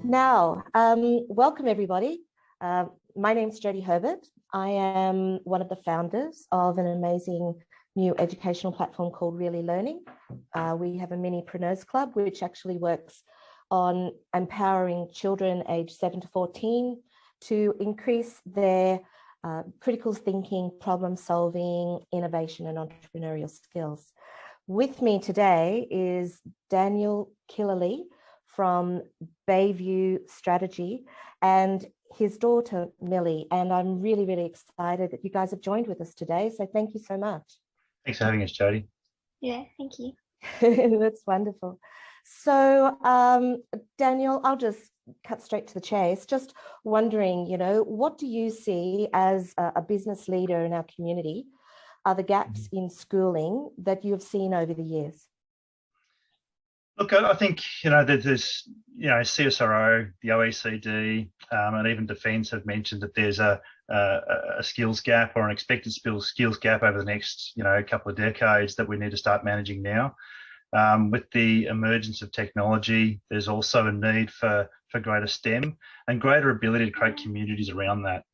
Now, welcome everybody. My name's Jodie Herbert. I am one of the founders of an amazing new educational platform called Reali Learning. We have a minipreneurs club, which actually works on empowering children aged 7 to 14 to increase their critical thinking, problem solving, innovation, and entrepreneurial skills. With me today is Daniel Killaly from Bayview Strategy and his daughter Millie, and I'm really, really excited that you guys have joined with us today. So thank you so much. Thanks for having us, Jodie. Yeah, thank you. That's wonderful. So Daniel, I'll just cut straight to the chase. Just wondering, what do you see as a business leader in our community are the gaps in schooling that you've seen over the years? Look, I think, there's, CSRO, the OECD, and even Defence have mentioned that there's a skills gap or an expected skills gap over the next, couple of decades that we need to start managing now. With the emergence of technology, there's also a need for greater STEM and greater ability to create communities around that.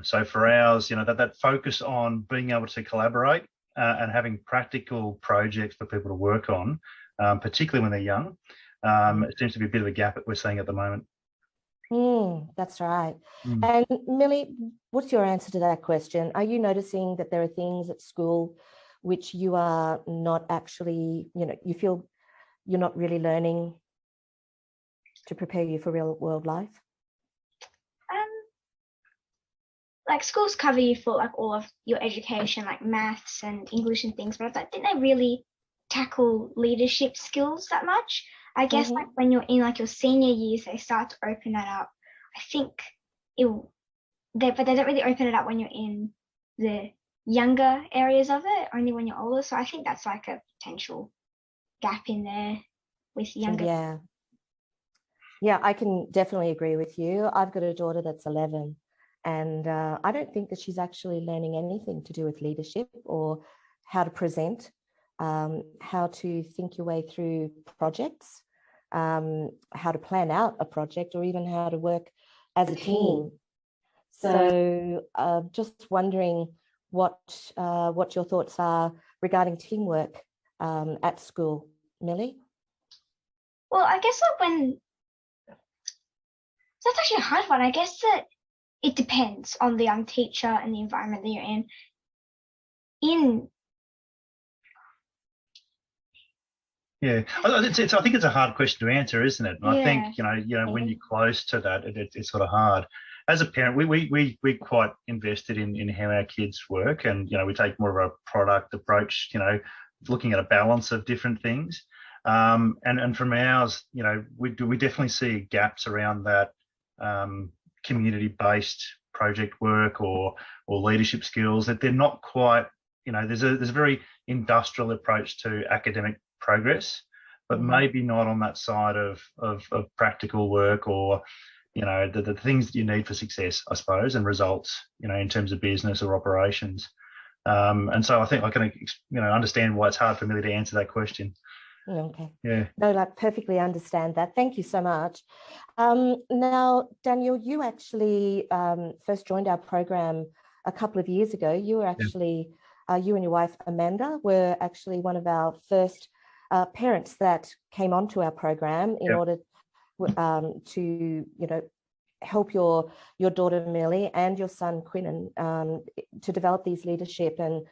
So for ours, that focus on being able to collaborate and having practical projects for people to work on, particularly when they're young, it seems to be a bit of a gap that we're seeing at the moment. That's right. And Millie, what's your answer to that question? Are you noticing that there are things at school which you are not actually, you feel you're not really learning to prepare you for real world life? Like schools cover you for like all of your education, like maths and English and things, but I think they really tackle leadership skills that much. I guess like when you're in like your senior years, they start to open that up. I think but they don't really open it up when you're in the younger areas of it, only when you're older. So I think that's like a potential gap in there with younger. Yeah, I can definitely agree with you. I've got a daughter that's 11, and I don't think that she's actually learning anything to do with leadership or how to present, how to think your way through projects, how to plan out a project, or even how to work as a team. So just wondering what your thoughts are regarding teamwork at school, Millie? Well, I guess that's actually a hard one. I guess that it depends on the teacher and the environment that you're in. Yeah, I think it's a hard question to answer, isn't it? And I think when you're close to that, it's sort of hard. As a parent, we quite invested in how our kids work, and we take more of a product approach, looking at a balance of different things. And from ours, we definitely see gaps around that community-based project work or leadership skills, that they're not quite, there's a very industrial approach to academic progress, but maybe not on that side of practical work or the things that you need for success, I suppose, and results, in terms of business or operations. And so I think I can understand why it's hard for me to answer that question. Okay. Yeah. No, I perfectly understand that. Thank you so much. Now, Daniel, you actually first joined our program a couple of years ago. You were actually, you and your wife, Amanda, were actually one of our first parents that came onto our program in order to, help your daughter Millie and your son Quinnen to develop these leadership and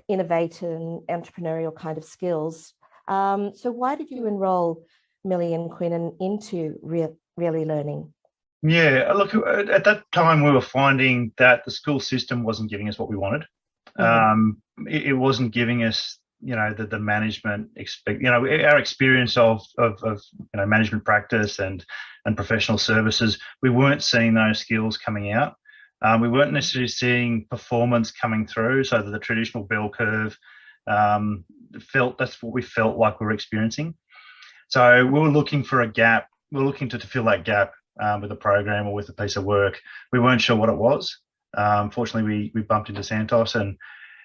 innovate and entrepreneurial kind of skills. So why did you enroll Millie and Quinnen into Reali Learning? Yeah, look, at that time we were finding that the school system wasn't giving us what we wanted. It wasn't giving us, the management our experience of management practice and professional services. We weren't seeing those skills coming out. We weren't necessarily seeing performance coming through, so that the traditional bell curve that's what we felt like we were experiencing. So we were looking for a gap. We were looking to fill that gap with a program or with a piece of work. We weren't sure what it was. Fortunately, we bumped into Santos, and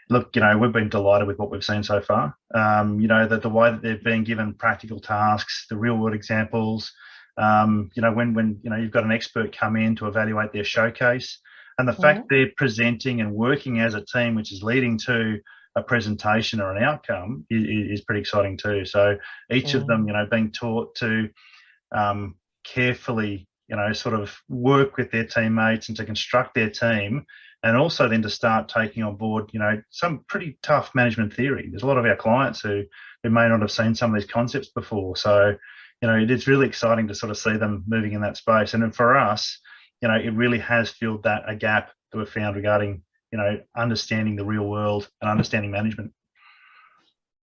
Look, we've been delighted with what we've seen so far. That the way that they've been given practical tasks, the real world examples, when you've got an expert come in to evaluate their showcase, and the fact they're presenting and working as a team, which is leading to a presentation or an outcome, is pretty exciting too. So each of them, being taught to carefully, sort of work with their teammates and to construct their team, and also then to start taking on board, some pretty tough management theory. There's a lot of our clients who may not have seen some of these concepts before. So, it's really exciting to sort of see them moving in that space. And for us, it really has filled a gap that we've found regarding, understanding the real world and understanding management.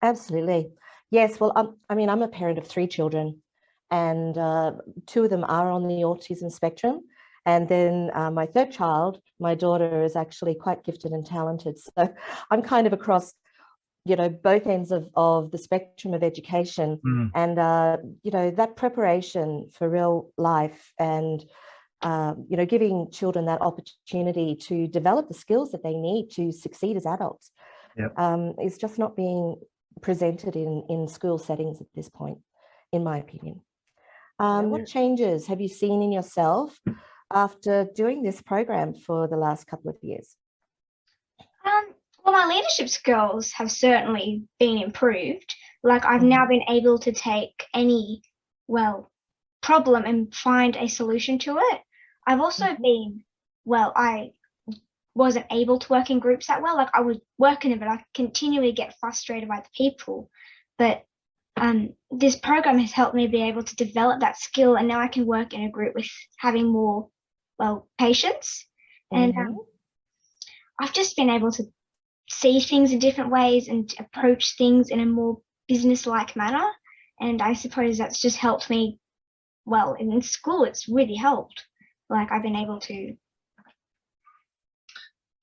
Absolutely. Yes. Well, I'm a parent of 3 children, and 2 of them are on the autism spectrum. And then my 3rd child, my daughter, is actually quite gifted and talented. So I'm kind of across, both ends of the spectrum of education. And, that preparation for real life and, giving children that opportunity to develop the skills that they need to succeed as adults is just not being presented in school settings at this point, in my opinion. What changes have you seen in yourself after doing this program for the last couple of years? Well, my leadership skills have certainly been improved. Like, I've now been able to take any, problem and find a solution to it. I've also been, I wasn't able to work in groups that well. Like, I would work in it, but I continually get frustrated by the people. But this program has helped me be able to develop that skill, and now I can work in a group with having more, patience. And I've just been able to see things in different ways and approach things in a more business-like manner. And I suppose that's just helped me. Well, in school, it's really helped. Like, I've been able to.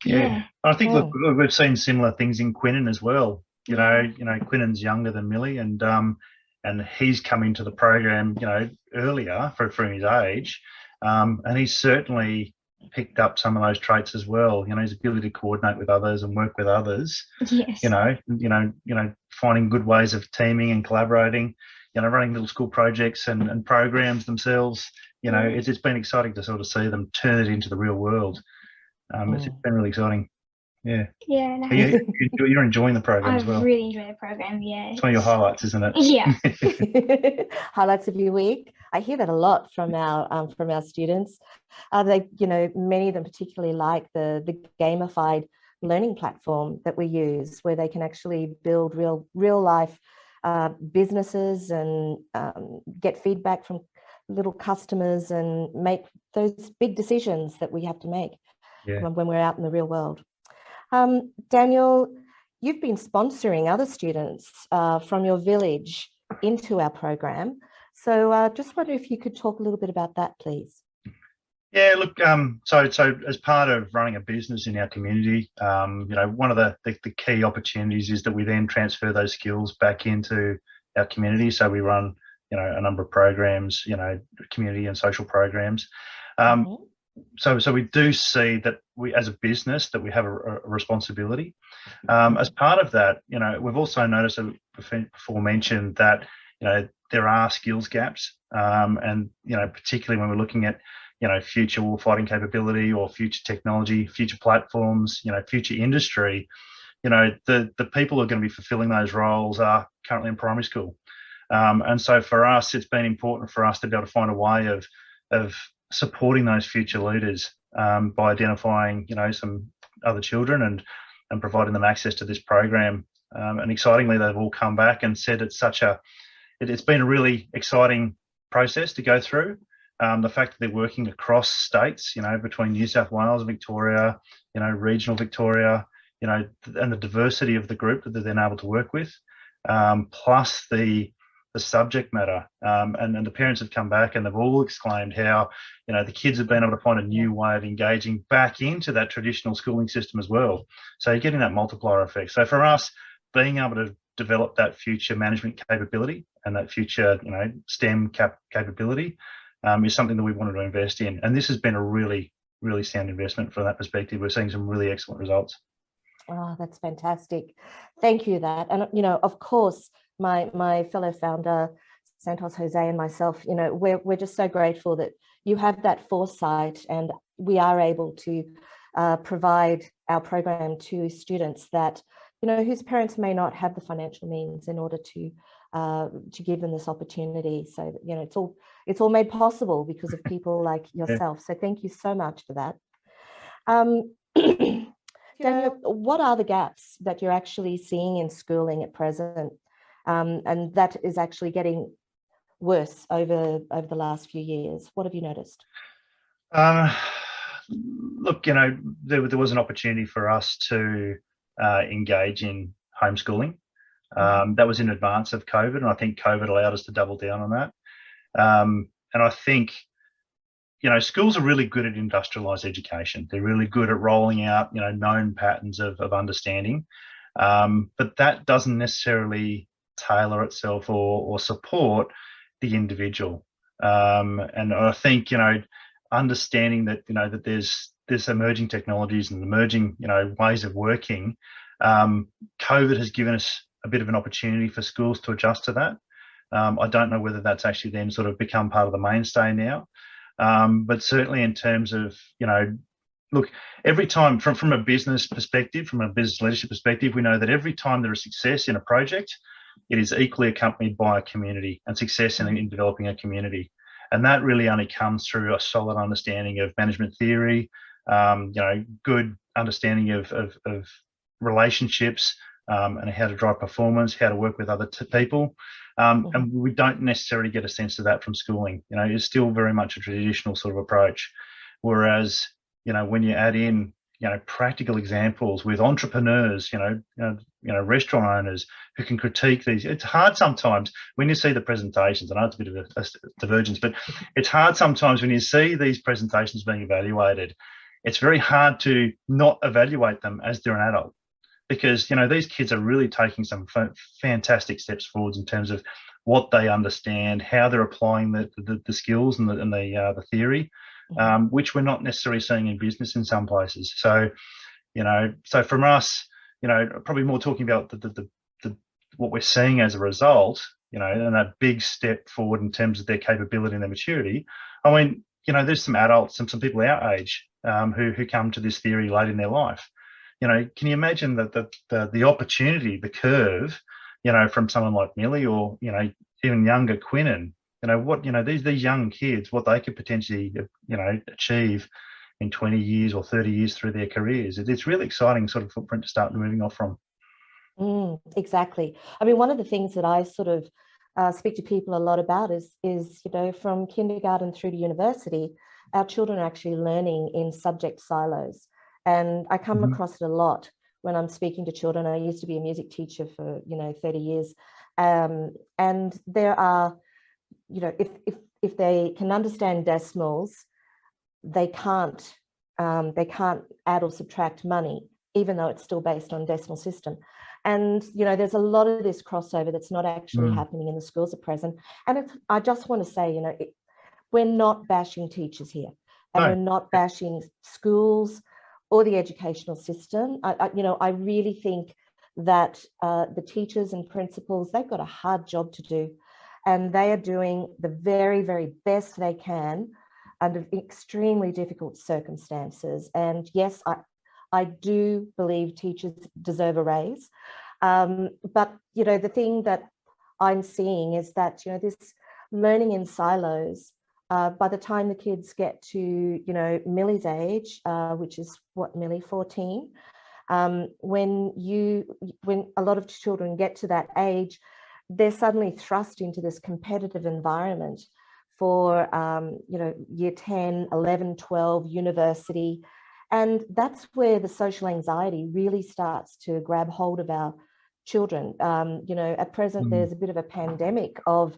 Yeah. I think we've seen similar things in Quinnen as well. Quinnen's younger than Millie, and he's come into the program, earlier for his age, and he's certainly picked up some of those traits as well. His ability to coordinate with others and work with others. Yes. Finding good ways of teaming and collaborating. Running little school projects and programs themselves. It's been exciting to sort of see them turn it into the real world. It's been really exciting. Yeah. Yeah. No. You're enjoying the program as well. I've really enjoyed the program. Yeah. It's one of your highlights, isn't it? Yeah. Highlights of your week. I hear that a lot from our students. Many of them particularly like the gamified learning platform that we use, where they can actually build real life businesses and get feedback from little customers and make those big decisions that we have to make when we're out in the real world. Daniel, you've been sponsoring other students from your village into our program. So just wonder if you could talk a little bit about that, please. Yeah, look, so as part of running a business in our community, one of the key opportunities is that we then transfer those skills back into our community. So we run, a number of programs, community and social programs. So we do see that we, as a business, that we have a responsibility. As part of that, we've also noticed, before mentioned, that, there are skills gaps, and, particularly when we're looking at, future warfighting capability or future technology, future platforms, future industry, the people who are going to be fulfilling those roles are currently in primary school. And so for us, it's been important for us to be able to find a way of supporting those future leaders by identifying, some other children and providing them access to this program. And excitingly, they've all come back and said it's been a really exciting process to go through. The fact that they're working across states, between New South Wales and Victoria, regional Victoria, and the diversity of the group that they're then able to work with, plus the subject matter. And the parents have come back and they've all exclaimed how, the kids have been able to find a new way of engaging back into that traditional schooling system as well. So you're getting that multiplier effect. So for us, being able to develop that future management capability and that future, STEM capability is something that we wanted to invest in. And this has been a really, really sound investment from that perspective. We're seeing some really excellent results. Oh, that's fantastic. Thank you that. And, of course, my fellow founder, Santos Jose, and myself, we're just so grateful that you have that foresight and we are able to provide our program to students that, whose parents may not have the financial means in order to give them this opportunity. So, it's all made possible because of people like yourself. So thank you so much for that. Daniel, what are the gaps that you're actually seeing in schooling at present, and that is actually getting worse over the last few years? What have you noticed? Look, there was an opportunity for us to engage in homeschooling. That was in advance of COVID, and I think COVID allowed us to double down on that. And I think, schools are really good at industrialized education. They're really good at rolling out, known patterns of understanding. But that doesn't necessarily tailor itself or support the individual. And I think, understanding that, that there's emerging technologies and emerging, ways of working, COVID has given us a bit of an opportunity for schools to adjust to that. I don't know whether that's actually then sort of become part of the mainstay now. But certainly in terms of, look, every time from a business perspective, from a business leadership perspective, we know that every time there is success in a project, it is equally accompanied by a community and success in developing a community. And that really only comes through a solid understanding of management theory, good understanding of relationships, and how to drive performance, how to work with other people. And we don't necessarily get a sense of that from schooling. It's still very much a traditional sort of approach. Whereas, when you add in, practical examples with entrepreneurs, restaurant owners who can critique these. It's hard sometimes when you see the presentations. I know it's a bit of a divergence, but it's hard sometimes when you see these presentations being evaluated. It's very hard to not evaluate them as they're an adult. Because, these kids are really taking some fantastic steps forwards in terms of what they understand, how they're applying the skills and the theory, which we're not necessarily seeing in business in some places. So, so from us, probably more talking about the what we're seeing as a result, and that big step forward in terms of their capability and their maturity. I mean, there's some adults and some people our age who come to this theory late in their life. Can you imagine that the opportunity, the curve, from someone like Millie or, even younger Quinnen, these young kids, what they could potentially, achieve in 20 years or 30 years through their careers. It's really exciting sort of footprint to start moving off from. Exactly. I mean, one of the things that I sort of speak to people a lot about is, from kindergarten through to university, our children are actually learning in subject silos. And I come across it a lot when I'm speaking to children. I used to be a music teacher for, 30 years. And there are, if they can understand decimals, they can't add or subtract money, even though it's still based on decimal system. And, there's a lot of this crossover that's not actually happening in the schools at present. And I just want to say, we're not bashing teachers here, and we're not bashing schools or the educational system. I really think that the teachers and principals, they've got a hard job to do, and they are doing the very, very best they can under extremely difficult circumstances. And yes, I do believe teachers deserve a raise. But, the thing that I'm seeing is that, this learning in silos, by the time the kids get to, Millie's age, which is what, Millie, 14, when a lot of children get to that age, they're suddenly thrust into this competitive environment for, year 10, 11, 12, university. And that's where the social anxiety really starts to grab hold of our children. At present, there's a bit of a pandemic of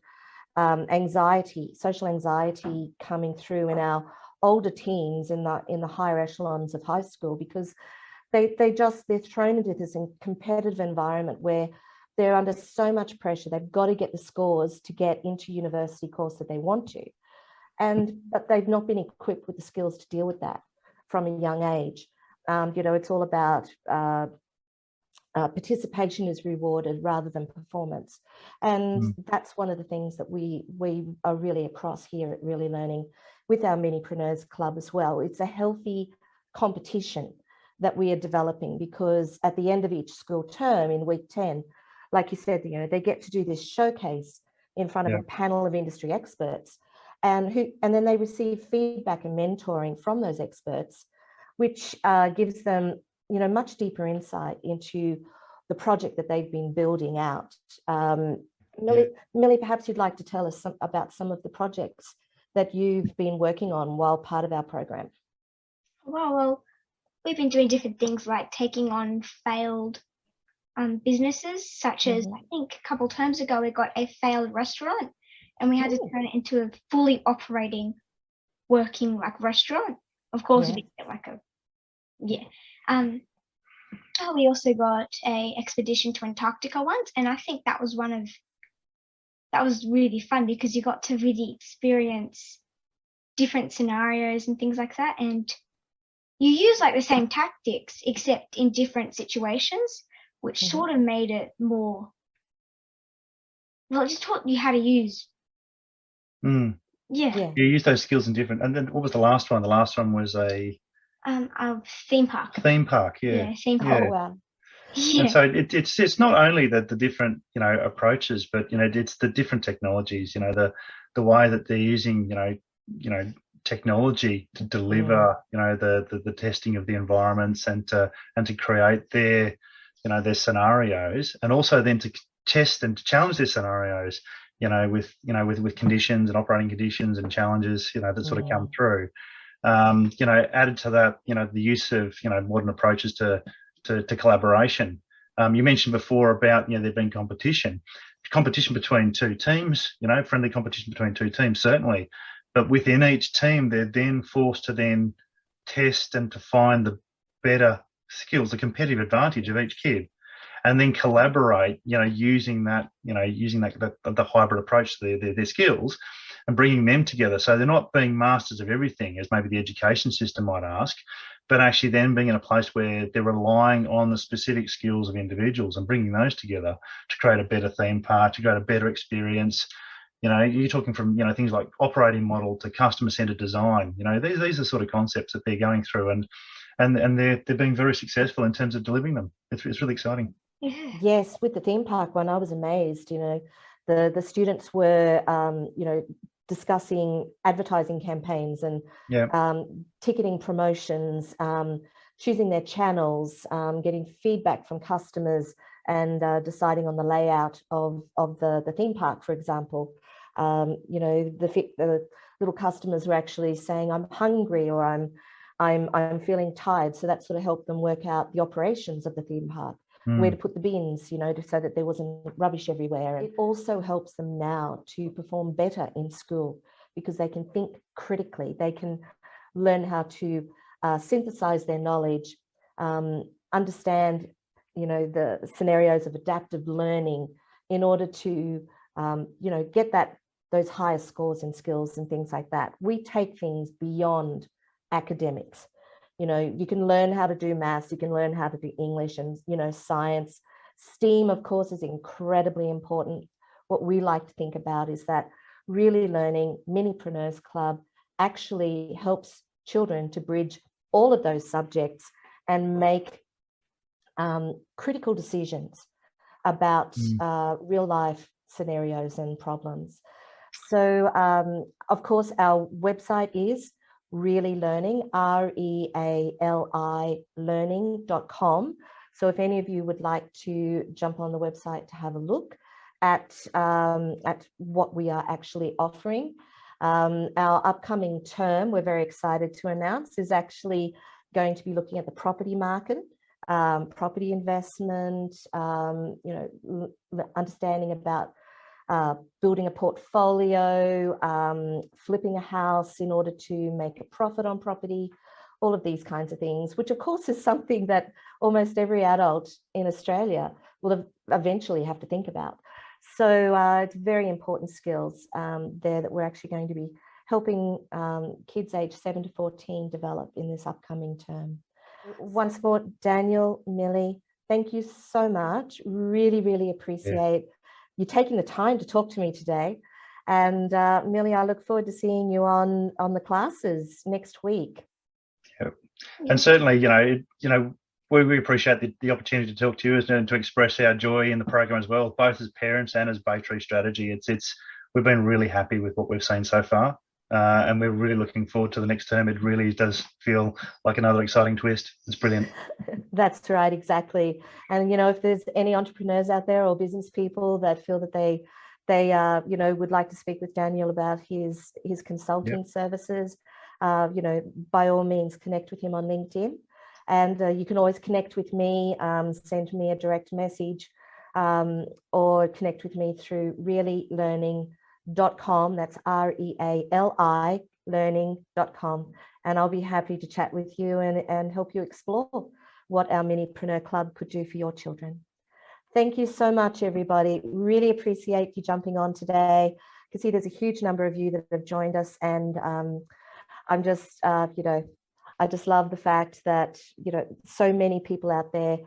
anxiety, social anxiety coming through in our older teens in the higher echelons of high school, because they're thrown into this competitive environment where they're under so much pressure. They've got to get the scores to get into university course that they want to, but they've not been equipped with the skills to deal with that from a young age. It's all about participation is rewarded rather than performance. And that's one of the things that we are really across here at Reali Learning with our Minipreneurs Club as well. It's a healthy competition that we are developing, because at the end of each school term in week 10, like you said, they get to do this showcase in front of a panel of industry experts, and then they receive feedback and mentoring from those experts, which gives them much deeper insight into the project that they've been building out. Millie, perhaps you'd like to tell us about some of the projects that you've been working on while part of our program. Well, we've been doing different things like taking on failed businesses, such as I think a couple of terms ago we got a failed restaurant, and we had to turn it into a fully operating, working restaurant. Of course, we didn't get we also got a expedition to Antarctica once, and I think that was really fun, because you got to really experience different scenarios and things like that, and you use the same tactics except in different situations, which sort of made it more, it just taught you how to use. You use those skills in different. And then what was the last one? The last one was a theme park. Theme park, theme park. Oh, wow. And so it's not only the different approaches, but it's the different technologies. The way that they're using technology to deliver the testing of the environments and to create their their scenarios, and also then to test and to challenge their scenarios with conditions and operating conditions and challenges that sort of come through. Added to that, the use of modern approaches to collaboration. You mentioned before about there being competition between two teams, friendly competition between two teams, certainly, but within each team they're then forced to then test and to find the better skills, the competitive advantage of each kid, and then collaborate, using the hybrid approach to their skills and bringing them together. So they're not being masters of everything, as maybe the education system might ask, but actually then being in a place where they're relying on the specific skills of individuals and bringing those together to create a better theme park, to create a better experience. You're talking from, things like operating model to customer-centered design. These are sort of concepts that they're going through, and they're being very successful in terms of delivering them. It's really exciting. Yes, with the theme park one, I was amazed. The students were, discussing advertising campaigns and ticketing promotions, choosing their channels, getting feedback from customers, and deciding on the layout of the theme park, for example. The little customers were actually saying, "I'm hungry," or I'm feeling tired. So that sort of helped them work out the operations of the theme park, where to put the bins, so that there wasn't rubbish everywhere. And it also helps them now to perform better in school, because they can think critically. They can learn how to synthesize their knowledge, understand, the scenarios of adaptive learning in order to, get those higher scores in skills and things like that. We take things beyond academics. You can learn how to do maths, you can learn how to do English and, science. STEAM, of course, is incredibly important. What we like to think about is that Reali Learning Minipreneurs Club actually helps children to bridge all of those subjects and make critical decisions about real life scenarios and problems. So, of course, our website is Reali Learning, REALI learning.com. So if any of you would like to jump on the website to have a look at what we are actually offering. Our upcoming term, we're very excited to announce, is actually going to be looking at the property market, property investment, understanding about building a portfolio, flipping a house in order to make a profit on property, all of these kinds of things, which of course is something that almost every adult in Australia will eventually have to think about. So it's very important skills there that we're actually going to be helping kids aged 7 to 14 develop in this upcoming term. Once more, Daniel, Millie, Thank you so much. Really, really appreciate you taking the time to talk to me today. And Millie, I look forward to seeing you on the classes next week. Yep. And certainly, we appreciate the opportunity to talk to you and to express our joy in the program as well, both as parents and as Bay Tree Strategy. We've been really happy with what we've seen so far, and we're really looking forward to the next term. It really does feel like another exciting twist. It's brilliant. That's right, exactly. And if there's any entrepreneurs out there or business people that feel that they would like to speak with Daniel about his consulting services, by all means connect with him on LinkedIn. And you can always connect with me, send me a direct message, or connect with me through realilearning.com. That's REALI learning.com. And I'll be happy to chat with you and help you explore what our Minipreneur Club could do for your children. Thank you so much, everybody. Really appreciate you jumping on today. I can see there's a huge number of you that have joined us, and I'm just, I just love the fact that, so many people out there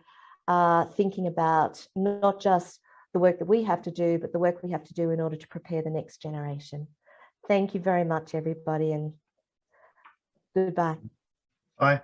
are thinking about not just the work that we have to do, but the work we have to do in order to prepare the next generation. Thank you very much, everybody, and goodbye. Bye.